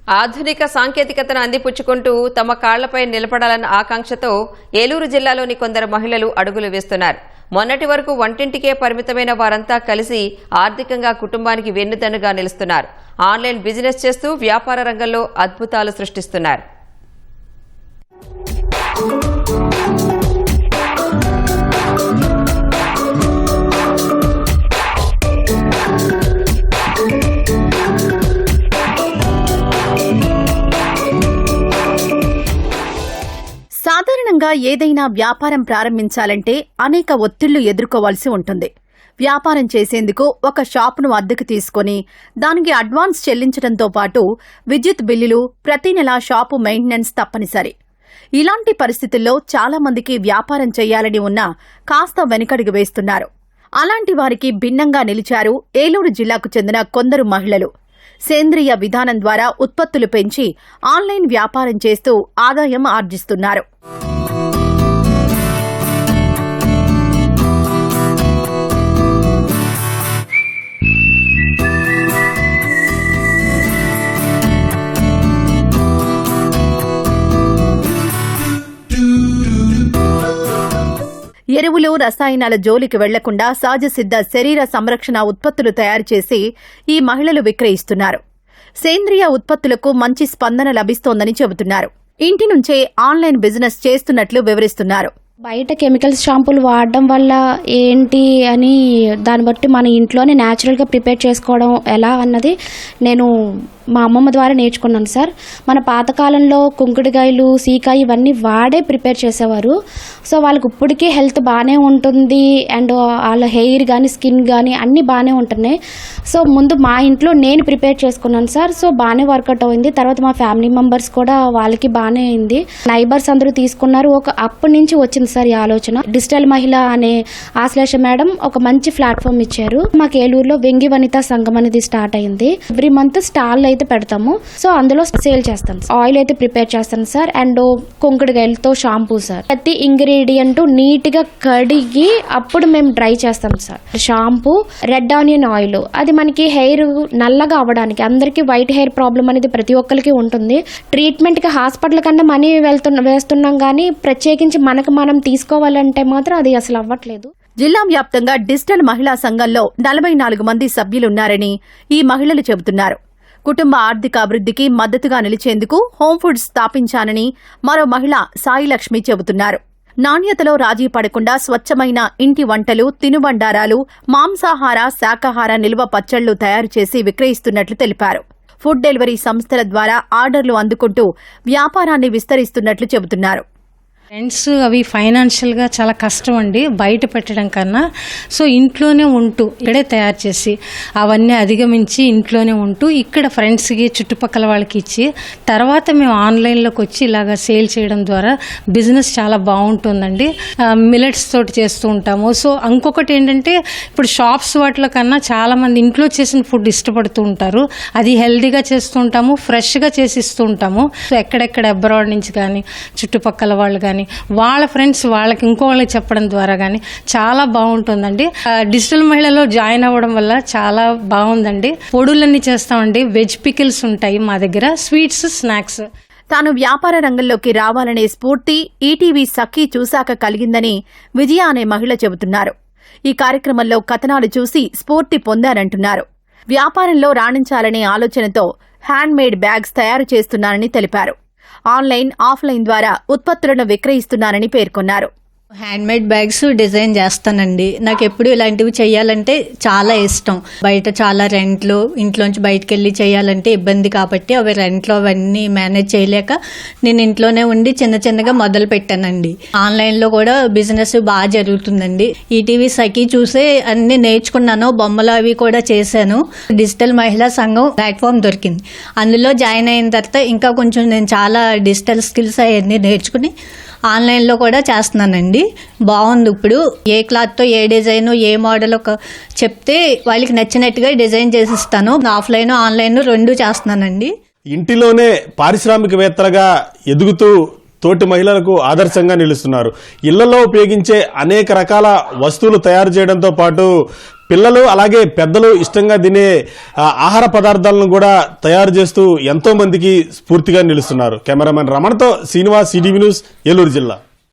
ఆధునిక సాంకేతికతను అందిపుచ్చుకుంటూ తమ కాళ్లపై నిలబడాలన్న ఆకాంక్షతో ఏలూరు జిల్లాలోని కొందరు మహిళలు అడుగులు వేస్తున్నారు. మొన్నటి వరకు వంటింటికే పరిమితమైన వారంతా కలిసి ఆర్థికంగా కుటుంబానికి వెన్నుదన్నుగా నిలుస్తున్నారు. ఆన్లైన్ బిజినెస్ చేస్తూ వ్యాపార రంగంలో అద్భుతాలు సృష్టిస్తున్నారు. సాధారణంగా ఏదైనా వ్యాపారం ప్రారంభించాలంటే అనేక ఒత్తిళ్లు ఎదుర్కోవాల్సి ఉంటుంది. వ్యాపారం చేసేందుకు ఒక షాపును అద్దెకు తీసుకుని దానికి అడ్వాన్స్ చెల్లించడంతో పాటు విద్యుత్ బిల్లులు, ప్రతి నెల షాపు మెయింటెనెన్స్ తప్పనిసరి. ఇలాంటి పరిస్థితుల్లో చాలా మందికి వ్యాపారం చేయాలని ఉన్నా కాస్త వెనుకడుగు వేస్తున్నారు. అలాంటి వారికి భిన్నంగా నిలిచారు ఏలూరు జిల్లాకు చెందిన కొందరు మహిళలు. సేంద్రియ విధానం ద్వారా ఉత్పత్తులు పెంచి ఆన్లైన్ వ్యాపారం చేస్తూ ఆదాయం ఆర్జిస్తున్నారు. ఎరువులు, రసాయనాల జోలికి వెళ్లకుండా సహజసిద్ధ శరీర సంరక్షణ ఉత్పత్తులు తయారు చేసి ఈ మహిళలు విక్రయిస్తున్నారు. సేంద్రియ ఉత్పత్తులకు మంచి స్పందన లభిస్తోందని చెబుతున్నారు. ఇంటి నుంచే ఆన్లైన్ బిజినెస్ చేస్తున్నట్లు వివరిస్తున్నారు. బయట కెమికల్స్ షాంపూలు వాడడం వల్ల ఏంటి అని దాన్ని బట్టి మన ఇంట్లోనే న్యాచురల్గా ప్రిపేర్ చేసుకోవడం ఎలా అన్నది నేను మా అమ్మమ్మ ద్వారా నేర్చుకున్నాను సార్. మన పాతకాలంలో కుంకుడుకాయలు, సీకాయ ఇవన్నీ వాడే ప్రిపేర్ చేసేవారు. సో వాళ్ళకి ఇప్పటికీ హెల్త్ బాగానే ఉంటుంది అండ్ వాళ్ళ హెయిర్ కానీ స్కిన్ కానీ అన్నీ బాగానే ఉంటున్నాయి. సో ముందు మా ఇంట్లో నేను ప్రిపేర్ చేసుకున్నాను సార్. సో బాగానే వర్కౌట్ అయింది. తర్వాత మా ఫ్యామిలీ మెంబర్స్ కూడా వాళ్ళకి బాగానే అయింది. నైబర్స్ అందరూ తీసుకున్నారు. అప్పటి నుంచి వచ్చింది సార్ ఈ ఆలోచన. డిజిటల్ మహిళ అనే ఆశ్లేష మేడం ఒక మంచి ప్లాట్ఫామ్ ఇచ్చారు. మాకు ఏలూరులో వెంగి వనిత సంఘం అనేది స్టార్ట్ అయింది. ఎవ్రీ మంత్ స్టాల్ అయితే పెడతాము. సో అందులో సేల్ చేస్తాం. ఆయిల్ అయితే ప్రిపేర్ చేస్తాను సార్. అండ్ కుంకుడుకాయలతో షాంపూ సార్. ప్రతి ఇంగ్రీడియంట్ నీట్ గా కడిగి అప్పుడు మేము డ్రై చేస్తాం sir. Shampoo, red onion oil, అది మనకి హెయిర్ నల్లగా అవ్వడానికి. అందరికీ వైట్ హెయిర్ ప్రాబ్లం అనేది ప్రతి ఒక్కరికి ఉంటుంది. ట్రీట్మెంట్ కి హాస్పిటల్ కన్నా మనీ వేస్తున్నాం కానీ ప్రత్యేకించి మనకు మనం తీసుకోవాలంటే మాత్రం అది అసలు అవ్వట్లేదు. జిల్లా వ్యాప్తంగా డిజిటల్ మహిళా సంఘంలో 44 మంది సభ్యులున్నారని ఈ మహిళలు చెబుతున్నారు. కుటుంబ ఆర్థిక అభివృద్ధికి మద్దతుగా నిలిచేందుకు హోమ్ ఫుడ్స్ స్థాపించానని మరో మహిళ సాయిలక్ష్మి చెబుతున్నారు. నాణ్యతలో రాజీ పడకుండా స్వచ్ఛమైన ఇంటి వంటలు, తినుబండారాలు, మాంసాహార, శాకాహార నిల్వ పచ్చళ్లు తయారు చేసి విక్రయిస్తున్నట్లు తెలిపారు. ఫుడ్ డెలివరీ సంస్థల ద్వారా ఆర్డర్లు అందుకుంటూ వ్యాపారాన్ని విస్తరిస్తున్నట్లు చెబుతున్నారు. రెంట్స్ అవి ఫైనాన్షియల్గా చాలా కష్టం అండి బయట పెట్టడం కన్నా. సో ఇంట్లోనే ఉంటూ ఇక్కడే తయారు చేసి అవన్నీ అధిగమించి ఇంట్లోనే ఉంటూ ఇక్కడ ఫ్రెండ్స్కి, చుట్టుపక్కల వాళ్ళకి ఇచ్చి తర్వాత మేము ఆన్లైన్లోకి వచ్చి ఇలాగ సేల్ చేయడం ద్వారా బిజినెస్ చాలా బాగుంటుందండి. మిల్లెట్స్ తోటి చేస్తూ ఉంటాము. సో ఇంకొకటి ఏంటంటే ఇప్పుడు షాప్స్ వాటిలో కన్నా చాలామంది ఇంట్లో చేసిన ఫుడ్ ఇష్టపడుతూ ఉంటారు. అది హెల్దీగా చేస్తూ ఉంటాము, ఫ్రెష్గా చేసి ఇస్తూ ఉంటాము. సో ఎక్కడెక్కడ అబ్రాడ్ నుంచి కానీ చుట్టుపక్కల వాళ్ళు కానీ వాళ్ళ ఫ్రెండ్స్ వాళ్ళకి ఇంకో వాళ్ళకి చెప్పడం ద్వారా కానీ చాలా బాగుంటుందండి. డిజిటల్ మహిళలో జాయిన్ అవ్వడం వల్ల చాలా బాగుందండి. పొడులన్నీ చేస్తామండి. వెజ్ పికిల్స్ ఉంటాయి మా దగ్గర, స్వీట్స్, స్నాక్స్. తాను వ్యాపార రంగంలోకి రావాలనే స్ఫూర్తి ఈటీవీ సఖీ చూశాక కలిగిందని విజయ అనే మహిళ చెబుతున్నారు. ఈ కార్యక్రమంలో కథనాలు చూసి స్ఫూర్తి పొందారంటున్నారు. వ్యాపారంలో రాణించాలనే ఆలోచనతో హ్యాండ్ మేడ్ బ్యాగ్స్ తయారు చేస్తున్నారని తెలిపారు. ఆన్లైన్, ఆఫ్లైన్ ద్వారా ఉత్పత్తులను విక్రయిస్తున్నారని పేర్కొన్నారు. హ్యాండ్ మేడ్ బ్యాగ్స్ డిజైన్ చేస్తానండి. నాకు ఎప్పుడు ఇలాంటివి చేయాలంటే చాలా ఇష్టం. బయట చాలా రెంట్లు, ఇంట్లోంచి బయటకు వెళ్ళి చేయాలంటే ఇబ్బంది కాబట్టి అవి రెంట్లో అవన్నీ మేనేజ్ చేయలేక నేను ఇంట్లోనే ఉండి చిన్న చిన్నగా మొదలు పెట్టానండి. ఆన్లైన్లో కూడా బిజినెస్ బాగా జరుగుతుందండి. ఈటీవీ సఖీ చూసే అన్ని నేర్చుకున్నాను. బొమ్మలు అవి కూడా చేశాను. డిజిటల్ మహిళా సంఘం ప్లాట్ఫామ్ దొరికింది. అందులో జాయిన్ అయిన తర్వాత ఇంకా కొంచెం నేను చాలా డిజిటల్ స్కిల్స్ అవన్నీ నేర్చుకుని ఆన్లైన్లో కూడా చేస్తున్నానండి. బాగుంది. ఇప్పుడు ఏ క్లాత్తో ఏ డిజైన్, ఏ మోడల్ చెప్తే వాళ్ళకి నచ్చినట్టుగా డిజైన్ చేసిస్తాను. ఆఫ్లైన్, ఆన్లైన్ 2 చేస్తున్నానండి. ఇంటిలోనే పారిశ్రామికవేత్తలుగా ఎదుగుతూ తోటి మహిళలకు ఆదర్శంగా నిలుస్తున్నారు. ఇళ్లలో ఉపయోగించే అనేక రకాల వస్తువులు తయారు చేయడంతో పాటు పిల్లలు అలాగే పెద్దలు ఇష్టంగా తినే ఆహార పదార్థాలను కూడా తయారు చేస్తూ ఎంతో మందికి స్ఫూర్తిగా నిలుస్తున్నారు. కెమెరామెన్ రమణతో శ్రీనివాస్, సిటీవీ న్యూస్, ఏలూరు జిల్లా.